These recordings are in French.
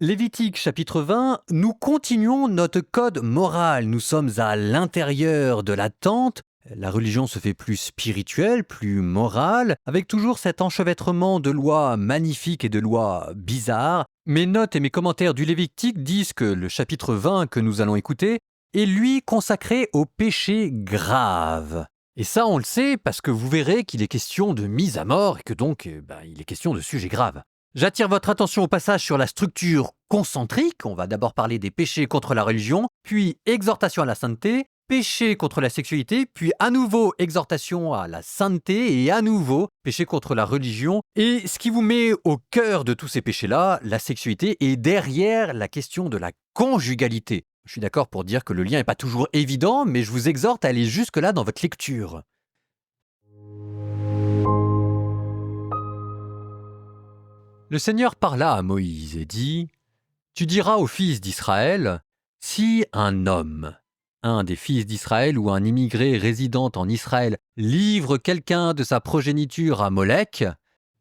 Lévitique chapitre 20, nous continuons notre code moral. Nous sommes à l'intérieur de la tente. La religion se fait plus spirituelle, plus morale, avec toujours cet enchevêtrement de lois magnifiques et de lois bizarres. Mes notes et mes commentaires du Lévitique disent que le chapitre 20 que nous allons écouter est lui consacré aux péchés graves. Et ça, on le sait parce que vous verrez qu'il est question de mise à mort et que donc il est question de sujets graves. J'attire votre attention au passage sur la structure concentrique. On va d'abord parler des péchés contre la religion, puis exhortation à la sainteté, péché contre la sexualité, puis à nouveau exhortation à la sainteté et à nouveau péché contre la religion. Et ce qui vous met au cœur de tous ces péchés-là, la sexualité, est derrière la question de la conjugalité. Je suis d'accord pour dire que le lien n'est pas toujours évident, mais je vous exhorte à aller jusque-là dans votre lecture. Le Seigneur parla à Moïse et dit « Tu diras aux fils d'Israël, si un homme, un des fils d'Israël ou un immigré résidant en Israël, livre quelqu'un de sa progéniture à Molech,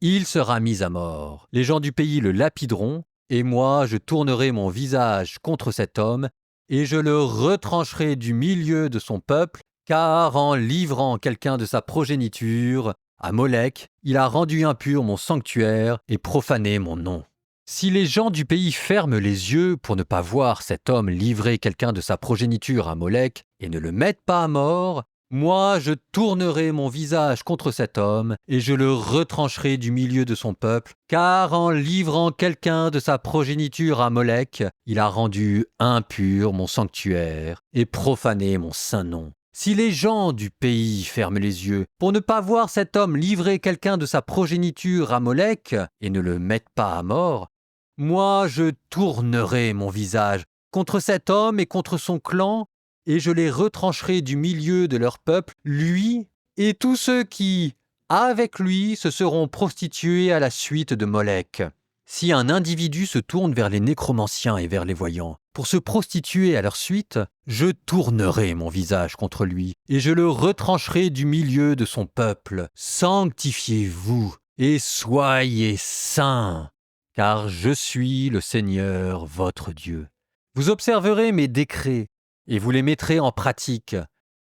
il sera mis à mort. Les gens du pays le lapideront, et moi je tournerai mon visage contre cet homme, et je le retrancherai du milieu de son peuple, car en livrant quelqu'un de sa progéniture à Molech, il a rendu impur mon sanctuaire et profané mon nom. Si les gens du pays ferment les yeux pour ne pas voir cet homme livrer quelqu'un de sa progéniture à Molech et ne le mettent pas à mort, moi je tournerai mon visage contre cet homme et je le retrancherai du milieu de son peuple, car en livrant quelqu'un de sa progéniture à Molech, il a rendu impur mon sanctuaire et profané mon saint nom. Si les gens du pays ferment les yeux pour ne pas voir cet homme livrer quelqu'un de sa progéniture à Molech et ne le mettent pas à mort, moi je tournerai mon visage contre cet homme et contre son clan, et je les retrancherai du milieu de leur peuple, lui et tous ceux qui, avec lui, se seront prostitués à la suite de Molech. Si un individu se tourne vers les nécromanciens et vers les voyants pour se prostituer à leur suite, je tournerai mon visage contre lui et je le retrancherai du milieu de son peuple. Sanctifiez-vous et soyez saints, car je suis le Seigneur votre Dieu. Vous observerez mes décrets et vous les mettrez en pratique.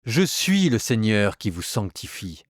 Je suis le Seigneur qui vous sanctifie.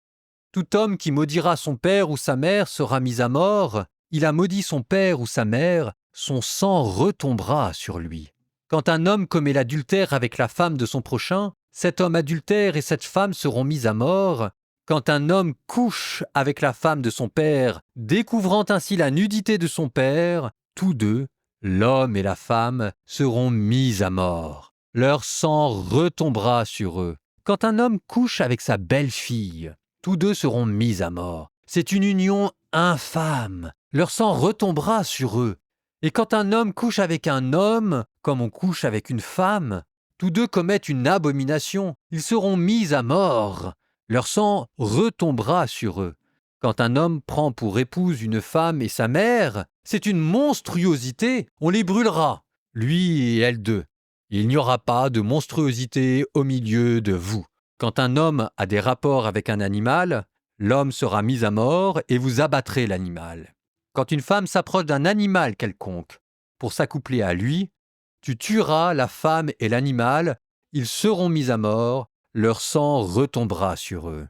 Tout homme qui maudira son père ou sa mère sera mis à mort. Il a maudit son père ou sa mère, son sang retombera sur lui. Quand un homme commet l'adultère avec la femme de son prochain, cet homme adultère et cette femme seront mis à mort. Quand un homme couche avec la femme de son père, découvrant ainsi la nudité de son père, tous deux, l'homme et la femme, seront mis à mort. Leur sang retombera sur eux. Quand un homme couche avec sa belle-fille, tous deux seront mis à mort. C'est une union infâme. Leur sang retombera sur eux. Et quand un homme couche avec un homme, comme on couche avec une femme, tous deux commettent une abomination. Ils seront mis à mort. Leur sang retombera sur eux. Quand un homme prend pour épouse une femme et sa mère, c'est une monstruosité. On les brûlera, lui et elle deux. Il n'y aura pas de monstruosité au milieu de vous. Quand un homme a des rapports avec un animal, l'homme sera mis à mort et vous abattrez l'animal. Quand une femme s'approche d'un animal quelconque pour s'accoupler à lui, tu tueras la femme et l'animal, ils seront mis à mort, leur sang retombera sur eux.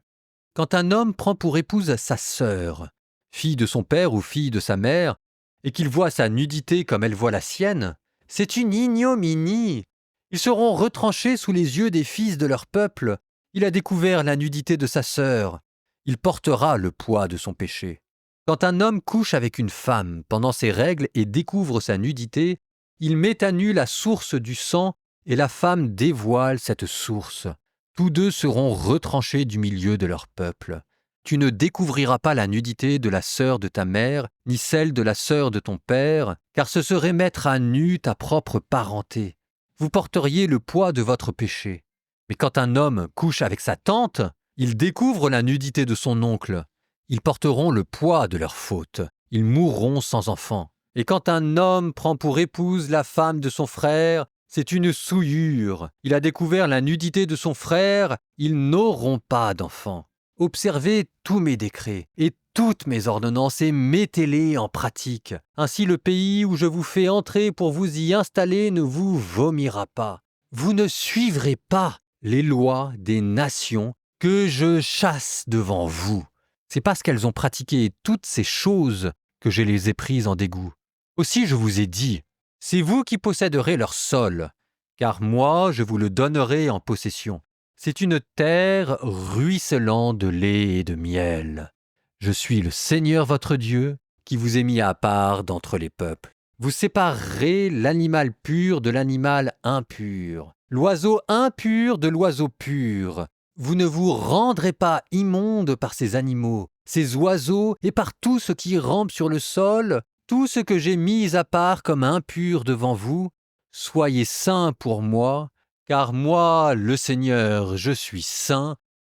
Quand un homme prend pour épouse sa sœur, fille de son père ou fille de sa mère, et qu'il voit sa nudité comme elle voit la sienne, c'est une ignominie. Ils seront retranchés sous les yeux des fils de leur peuple. Il a découvert la nudité de sa sœur. Il portera le poids de son péché. Quand un homme couche avec une femme pendant ses règles et découvre sa nudité, il met à nu la source du sang et la femme dévoile cette source. Tous deux seront retranchés du milieu de leur peuple. Tu ne découvriras pas la nudité de la sœur de ta mère, ni celle de la sœur de ton père, car ce serait mettre à nu ta propre parenté. Vous porteriez le poids de votre péché. Mais quand un homme couche avec sa tante, il découvre la nudité de son oncle. Ils porteront le poids de leur faute. Ils mourront sans enfant. Et quand un homme prend pour épouse la femme de son frère, c'est une souillure. Il a découvert la nudité de son frère. Ils n'auront pas d'enfant. Observez tous mes décrets et toutes mes ordonnances et mettez-les en pratique. Ainsi le pays où je vous fais entrer pour vous y installer ne vous vomira pas. Vous ne suivrez pas les lois des nations que je chasse devant vous. C'est parce qu'elles ont pratiqué toutes ces choses que je les ai prises en dégoût. Aussi je vous ai dit, c'est vous qui posséderez leur sol, car moi je vous le donnerai en possession. C'est une terre ruisselant de lait et de miel. Je suis le Seigneur votre Dieu, qui vous ai mis à part d'entre les peuples. Vous séparerez l'animal pur de l'animal impur, l'oiseau impur de l'oiseau pur. Vous ne vous rendrez pas immonde par ces animaux, ces oiseaux et par tout ce qui rampe sur le sol, tout ce que j'ai mis à part comme impur devant vous. Soyez saints pour moi, car moi, le Seigneur, je suis saint,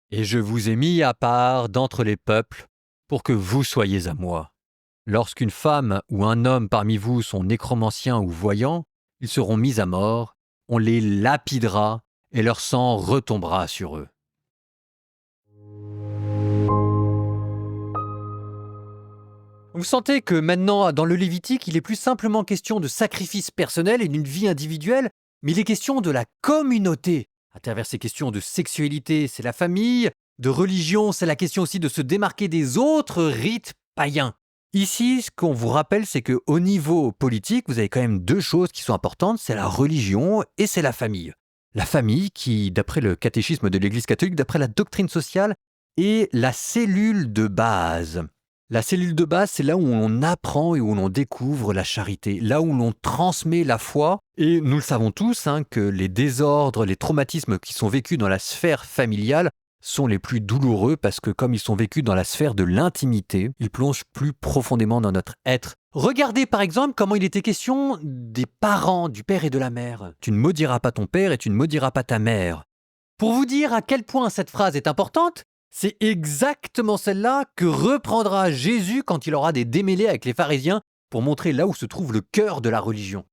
et je vous ai mis à part d'entre les peuples, pour que vous soyez à moi. Lorsqu'une femme ou un homme parmi vous sont nécromanciens ou voyants, ils seront mis à mort, on les lapidera, et leur sang retombera sur eux. Vous sentez que maintenant, dans le Lévitique, il est plus simplement question de sacrifice personnel et d'une vie individuelle, mais il est question de la communauté. À travers ces questions de sexualité, c'est la famille, de religion, c'est la question aussi de se démarquer des autres rites païens. Ici, ce qu'on vous rappelle, c'est qu'au niveau politique, vous avez quand même deux choses qui sont importantes, c'est la religion et c'est la famille. La famille qui, d'après le catéchisme de l'Église catholique, d'après la doctrine sociale, est la cellule de base. La cellule de base, c'est là où on apprend et où l'on découvre la charité, là où l'on transmet la foi. Et nous le savons tous, que les désordres, les traumatismes qui sont vécus dans la sphère familiale sont les plus douloureux parce que comme ils sont vécus dans la sphère de l'intimité, ils plongent plus profondément dans notre être. Regardez par exemple comment il était question des parents, du père et de la mère. Tu ne maudiras pas ton père et tu ne maudiras pas ta mère. Pour vous dire à quel point cette phrase est importante, c'est exactement celle-là que reprendra Jésus quand il aura des démêlés avec les pharisiens pour montrer là où se trouve le cœur de la religion.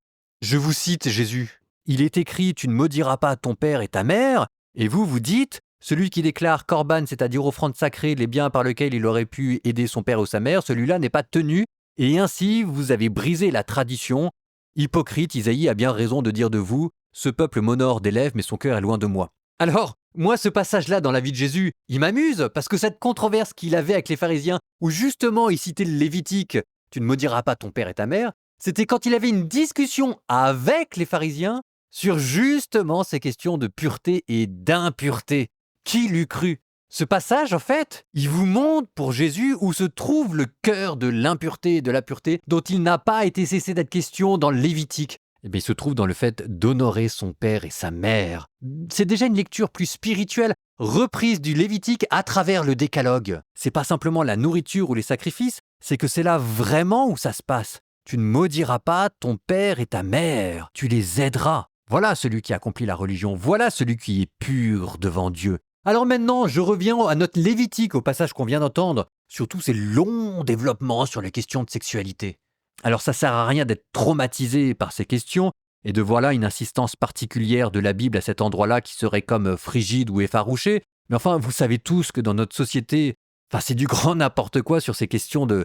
Je vous cite Jésus. Il est écrit « Tu ne maudiras pas ton père et ta mère » et vous dites « Celui qui déclare corban, c'est-à-dire offrande sacrée, les biens par lesquels il aurait pu aider son père ou sa mère, celui-là n'est pas tenu et ainsi vous avez brisé la tradition. Hypocrite, Isaïe a bien raison de dire de vous « Ce peuple m'honore des lèvres mais son cœur est loin de moi ». Alors, moi, ce passage-là dans la vie de Jésus, il m'amuse parce que cette controverse qu'il avait avec les pharisiens, où justement il citait le Lévitique, tu ne maudiras pas ton père et ta mère, c'était quand il avait une discussion avec les pharisiens sur justement ces questions de pureté et d'impureté. Qui l'eût cru ? Ce passage, en fait, il vous montre pour Jésus où se trouve le cœur de l'impureté et de la pureté dont il n'a pas été cessé d'être question dans le Lévitique. Eh bien, il se trouve dans le fait d'honorer son père et sa mère. C'est déjà une lecture plus spirituelle, reprise du Lévitique à travers le décalogue. C'est pas simplement la nourriture ou les sacrifices, c'est que c'est là vraiment où ça se passe. Tu ne maudiras pas ton père et ta mère, tu les aideras. Voilà celui qui accomplit la religion, voilà celui qui est pur devant Dieu. Alors maintenant, je reviens à notre Lévitique, au passage qu'on vient d'entendre, sur tous ces longs développements sur les questions de sexualité. Alors ça sert à rien d'être traumatisé par ces questions et de voir là une insistance particulière de la Bible à cet endroit-là qui serait comme frigide ou effarouché. Mais enfin, vous savez tous que dans notre société, c'est du grand n'importe quoi sur ces questions de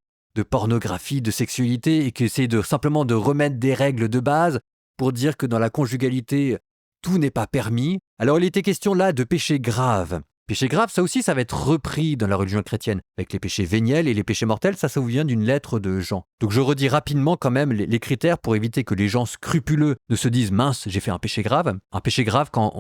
pornographie, de sexualité et que c'est simplement de remettre des règles de base pour dire que dans la conjugalité, tout n'est pas permis. Alors il était question là de péchés graves. Péché grave, ça aussi, ça va être repris dans la religion chrétienne. Avec les péchés véniels et les péchés mortels, ça vous vient d'une lettre de Jean. Donc je redis rapidement quand même les critères pour éviter que les gens scrupuleux ne se disent « mince, j'ai fait un péché grave ». Un péché grave, quand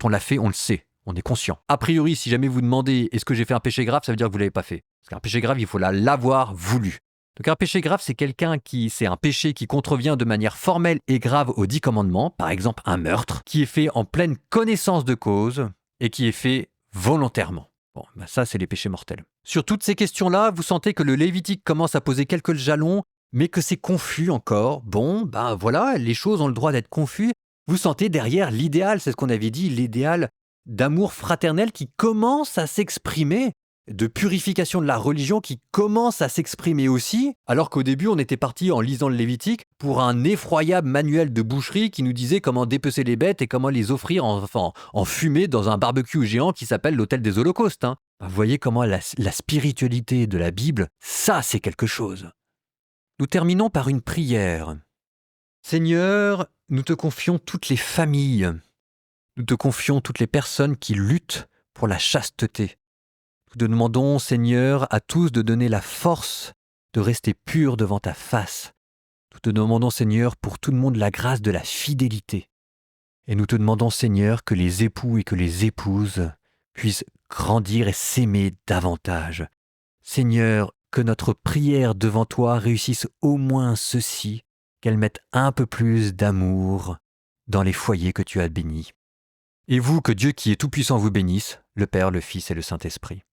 on l'a fait, on le sait, on est conscient. A priori, si jamais vous demandez « est-ce que j'ai fait un péché grave », ça veut dire que vous ne l'avez pas fait. Parce qu'un péché grave, il faut l'avoir voulu. Donc un péché grave, c'est un péché qui contrevient de manière formelle et grave aux 10 commandements, par exemple un meurtre, qui est fait en pleine connaissance de cause et qui est fait volontairement. Bon, ça, c'est les péchés mortels. Sur toutes ces questions-là, vous sentez que le Lévitique commence à poser quelques jalons, mais que c'est confus encore. Bon, voilà, les choses ont le droit d'être confuses. Vous sentez derrière l'idéal, c'est ce qu'on avait dit, l'idéal d'amour fraternel qui commence à s'exprimer, de purification de la religion qui commence à s'exprimer aussi, alors qu'au début, on était parti en lisant le Lévitique pour un effroyable manuel de boucherie qui nous disait comment dépecer les bêtes et comment les offrir en fumée dans un barbecue géant qui s'appelle l'hôtel des Holocaustes. Vous voyez comment la spiritualité de la Bible, ça c'est quelque chose. Nous terminons par une prière. Seigneur, nous te confions toutes les familles. Nous te confions toutes les personnes qui luttent pour la chasteté. Nous te demandons, Seigneur, à tous de donner la force de rester purs devant ta face. Nous te demandons, Seigneur, pour tout le monde la grâce de la fidélité. Et nous te demandons, Seigneur, que les époux et que les épouses puissent grandir et s'aimer davantage. Seigneur, que notre prière devant toi réussisse au moins ceci, qu'elle mette un peu plus d'amour dans les foyers que tu as bénis. Et vous, que Dieu qui est tout-puissant vous bénisse, le Père, le Fils et le Saint-Esprit.